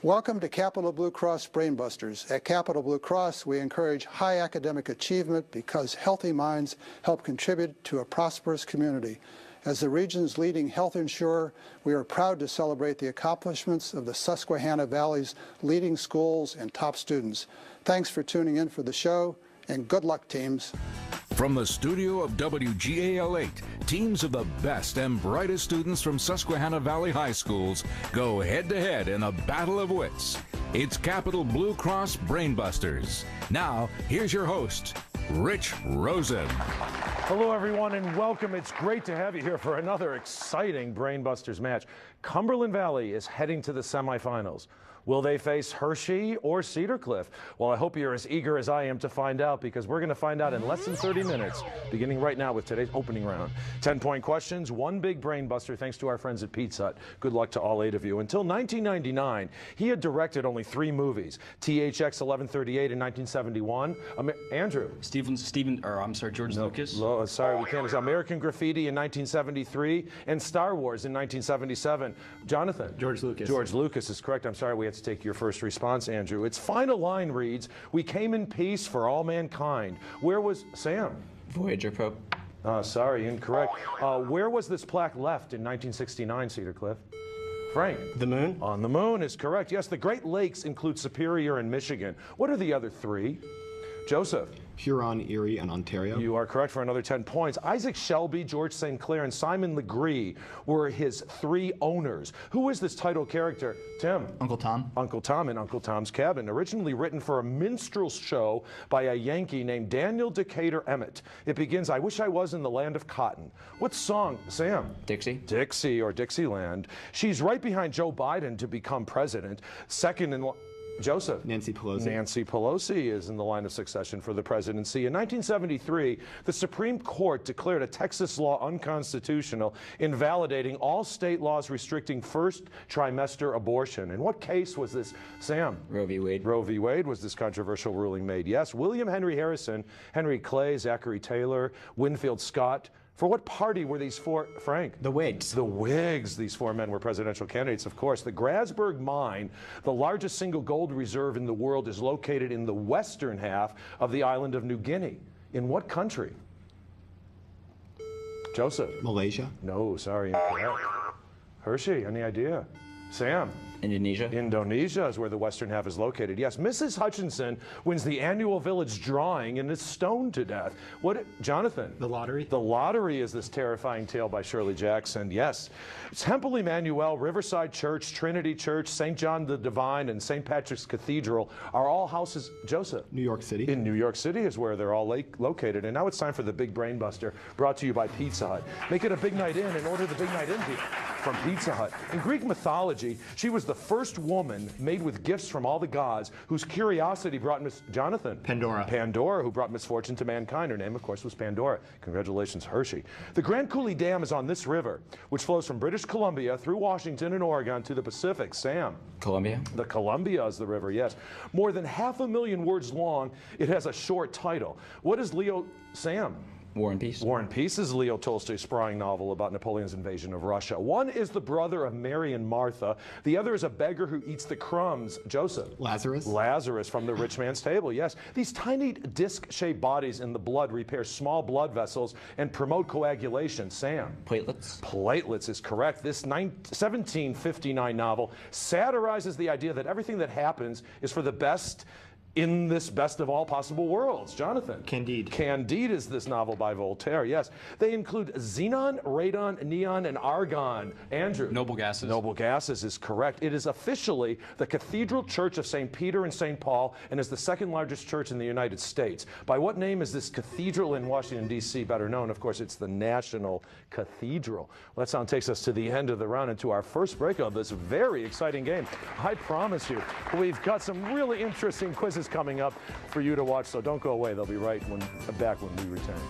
Welcome to Capital BlueCross BrainBusters. At Capital Blue Cross, we encourage high academic achievement because healthy minds help contribute to a prosperous community. As the region's leading health insurer, we are proud to celebrate the accomplishments of the Susquehanna Valley's leading schools and top students. Thanks for tuning in for the show, and good luck, teams. From the studio of WGAL 8, teams of the best and brightest students from Susquehanna Valley High Schools go head-to-head in a battle of wits. It's Capital BlueCross BrainBusters. Now, here's your host, Rich Rosen. Hello, everyone, and welcome. It's great to have you here for another exciting BrainBusters match. Cumberland Valley is heading to the semifinals. Will they face Hershey or Cedar Cliff? Well, I hope you're as eager as I am to find out, because we're going to find out in less than 30 minutes, beginning right now with today's opening round. 10-point questions, one big brain buster, thanks to our friends at Pizza Hut. Good luck to all 8 of you. Until 1999, he had directed only 3 movies. THX 1138 in 1971. Andrew. George Lucas. Sorry, we can't. American Graffiti in 1973 and Star Wars in 1977. Jonathan. George Lucas. George Lucas is correct. I'm sorry we had to take your first response, Andrew. Its final line reads, "We came in peace for all mankind." Where was Sam? Voyager probe. Sorry, incorrect. Where was this plaque left in 1969, Cedar Cliff? Frank? The moon. On the moon is correct. Yes, the Great Lakes include Superior and Michigan. What are the other 3? Joseph? Huron, Erie, and Ontario. You are correct for another 10 points. Isaac Shelby, George St. Clair, and Simon Legree were his 3 owners. Who is this title character? Tim? Uncle Tom. Uncle Tom in Uncle Tom's Cabin. Originally written for a minstrel show by a Yankee named Daniel Decatur Emmett. It begins, "I wish I was in the land of cotton." What song? Sam? Dixie. Dixie or Dixieland. She's right behind Joe Biden to become president. Second in Joseph? Nancy Pelosi. Nancy Pelosi is in the line of succession for the presidency. In 1973, the Supreme Court declared a Texas law unconstitutional, invalidating all state laws restricting first trimester abortion. In what case was this, Sam? Roe v. Wade. Roe v. Wade was this controversial ruling made. Yes. William Henry Harrison, Henry Clay, Zachary Taylor, Winfield Scott. For what party were these 4, Frank? The Whigs. The Whigs. These 4 men were presidential candidates, of course. The Grasberg Mine, the largest single gold reserve in the world, is located in the western half of the island of New Guinea. In what country? Joseph? Malaysia. No, sorry, incorrect. Hershey, any idea? Sam? Indonesia. Indonesia is where the western half is located. Yes, Mrs. Hutchinson wins the annual village drawing and is stoned to death. What, Jonathan? The lottery. The Lottery is this terrifying tale by Shirley Jackson. Yes. Temple Emmanuel, Riverside Church, Trinity Church, St. John the Divine, and St. Patrick's Cathedral are all houses, Joseph? New York City. In New York City is where they're all located. And now it's time for the Big Brain Buster, brought to you by Pizza Hut. Make it a big night in and order the Big Night In from Pizza Hut. In Greek mythology, she was the first woman made with gifts from all the gods whose curiosity brought Jonathan? Pandora. Pandora, who brought misfortune to mankind. Her name, of course, was Pandora. Congratulations, Hershey. The Grand Coulee Dam is on this river, which flows from British Columbia through Washington and Oregon to the Pacific. Sam? Columbia. The Columbia is the river, yes. More than 500,000 words long, it has a short title. What is Sam? War and Peace. War and Peace is Leo Tolstoy's sprawling novel about Napoleon's invasion of Russia. One is the brother of Mary and Martha. The other is a beggar who eats the crumbs. Joseph? Lazarus. Lazarus from the rich man's table, yes. These tiny disc-shaped bodies in the blood repair small blood vessels and promote coagulation. Sam? Platelets. Platelets is correct. This 1759 novel satirizes the idea that everything that happens is for the best in this best of all possible worlds. Jonathan? Candide. Candide is this novel by Voltaire, yes. They include xenon, radon, neon, and argon. Andrew? Noble gases. Noble gases is correct. It is officially the Cathedral Church of St. Peter and St. Paul and is the 2nd largest church in the United States. By what name is this cathedral in Washington, D.C. better known? Of course, it's the National Cathedral. Well, that sound takes us to the end of the round and to our first break of this very exciting game. I promise you, we've got some really interesting quizzes coming up for you to watch, so don't go away. They'll be back when we return.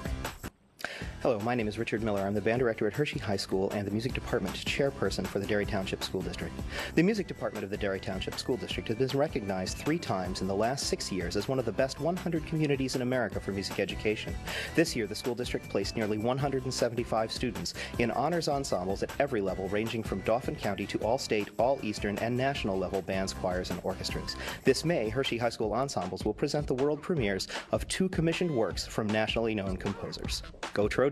Hello, my name is Richard Miller. I'm the band director at Hershey High School and the music department chairperson for the Derry Township School District. The music department of the Derry Township School District has been recognized 3 times in the last 6 years as one of the best 100 communities in America for music education. This year, the school district placed nearly 175 students in honors ensembles at every level, ranging from Dauphin County to all-state, all-eastern, and national level bands, choirs, and orchestras. This May, Hershey High School ensembles will present the world premieres of 2 commissioned works from nationally known composers. Go Trojans!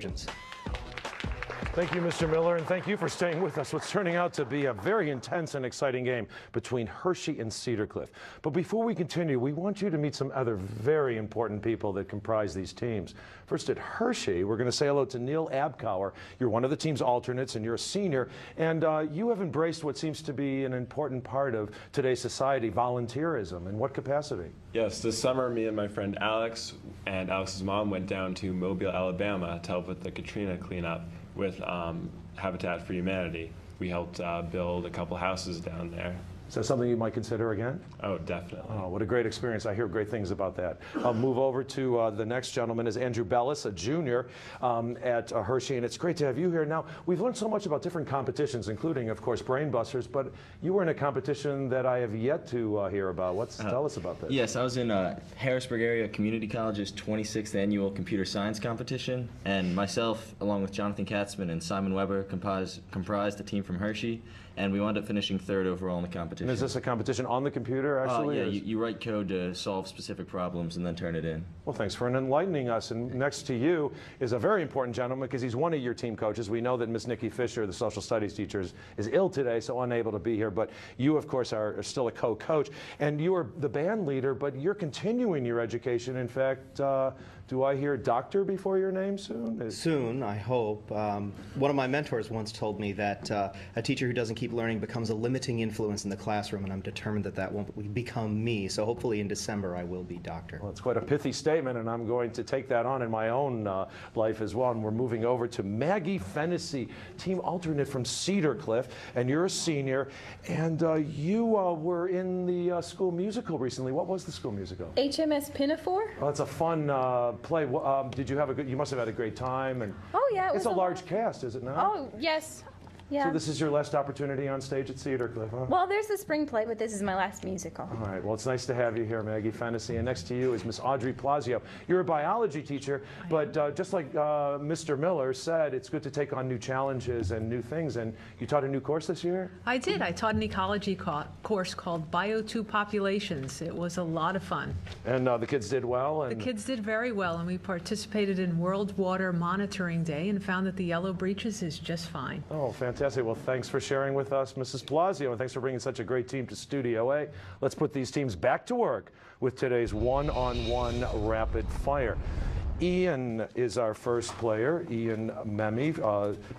Thank you, Mr. Miller, and thank you for staying with us. What's turning out to be a very intense and exciting game between Hershey and Cedar Cliff. But before we continue, we want you to meet some other very important people that comprise these teams. First, at Hershey, we're going to say hello to Neil Abkauer. You're one of the team's alternates, and you're a senior, and you have embraced what seems to be an important part of today's society, volunteerism. In what capacity? Yes, this summer, me and my friend Alex and Alex's mom went down to Mobile, Alabama to help with the Katrina cleanup with Habitat for Humanity. We helped build a couple houses down there. Is that something you might consider again? Oh, definitely. Oh, what a great experience. I hear great things about that. I'll move over to the next gentleman is Andrew Bellis, a junior at Hershey, and it's great to have you here. Now, we've learned so much about different competitions, including, of course, BrainBusters, but you were in a competition that I have yet to hear about. Tell us about this. Yes, I was in Harrisburg Area Community College's 26th Annual Computer Science Competition, and myself, along with Jonathan Katzman and Simon Weber, comprised a team from Hershey, and we wound up finishing 3rd overall in the competition. And is this a competition on the computer, actually? Yeah, you write code to solve specific problems and then turn it in. Well, thanks for enlightening us. And next to you is a very important gentleman because he's one of your team coaches. We know that Miss Nikki Fisher, the social studies teacher, is ill today, so unable to be here. But you, of course, are still a co-coach. And you are the band leader, but you're continuing your education. In fact, do I hear doctor before your name soon? Soon, I hope. One of my mentors once told me that a teacher who doesn't keep learning becomes a limiting influence in the classroom, and I'm determined that that won't become me. So hopefully in December I will be doctor. Well, it's quite a pithy statement, and I'm going to take that on in my own life as well. And we're moving over to Maggie Fennessy, team alternate from Cedar Cliff, and you're a senior, and you were in the school musical recently. What was the school musical? HMS Pinafore. Well, it's a fun play. Did you have a good? You must have had a great time. And oh yeah, it's a large cast, is it not? Oh yes. Yeah. So this is your last opportunity on stage at Cedar Cliff, huh? Well, there's the spring play, but this is my last musical. All right. Well, it's nice to have you here, Maggie Fennessy. And next to you is Miss Audrey Plazio. You're a biology teacher, but just like Mr. Miller said, it's good to take on new challenges and new things. And you taught a new course this year? I did. I taught an ecology course called Bio2 Populations. It was a lot of fun. And the kids did well? The kids did very well, and we participated in World Water Monitoring Day and found that the yellow breeches is just fine. Oh, fantastic. Well, thanks for sharing with us, Mrs. Plazio, and thanks for bringing such a great team to Studio A. Let's put these teams back to work with today's one-on-one rapid fire. Ian is our first player, Ian Memme,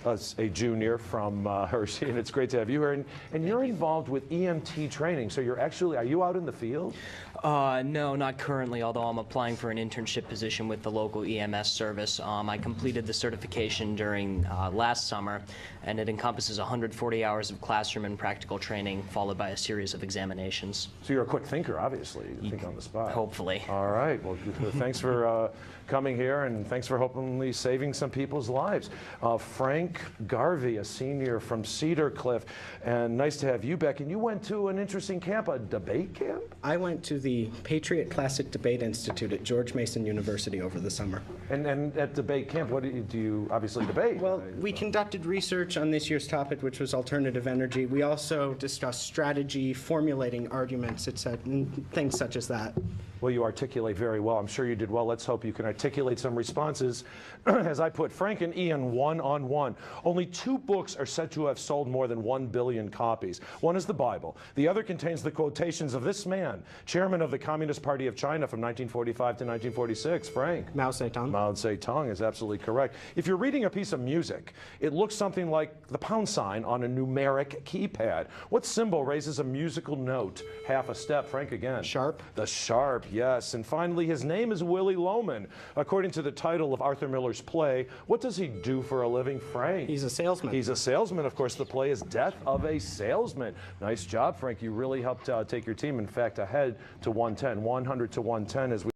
a junior from Hershey, and it's great to have you here. And you're involved with EMT training, so are you out in the field? No, not currently, although I'm applying for an internship position with the local EMS service. I completed the certification during last summer, and it encompasses 140 hours of classroom and practical training, followed by a series of examinations. So you're a quick thinker, obviously. You think on the spot. Hopefully. All right. Well, thanks for coming here, and thanks for hopefully saving some people's lives. Frank Garvey, a senior from Cedar Cliff, and nice to have you back. And you went to an interesting camp, a debate camp? I went to the Patriot Classic Debate Institute at George Mason University over the summer. And at debate camp, what do you obviously debate? Well, we conducted research on this year's topic, which was alternative energy. We also discussed strategy, formulating arguments, etc., things such as that. Well, you articulate very well. I'm sure you did well. Let's hope you can articulate some responses. As I put Frank and Ian one-on-one. Only 2 books are said to have sold more than 1 billion copies. One is the Bible. The other contains the quotations of this man, chairman of the Communist Party of China from 1945 to 1946. Frank. Mao Zedong. Mao Zedong is absolutely correct. If you're reading a piece of music, it looks something like the pound sign on a numeric keypad. What symbol raises a musical note half a step? Frank again. Sharp. The sharp, yes. And finally, his name is Willie Loman. According to the title of Arthur Miller's play, what does he do for a living, Frank? He's a salesman. He's a salesman. Of course, the play is Death of a Salesman. Nice job, Frank. You really helped take your team, in fact, ahead to 110, 100 to 110 as we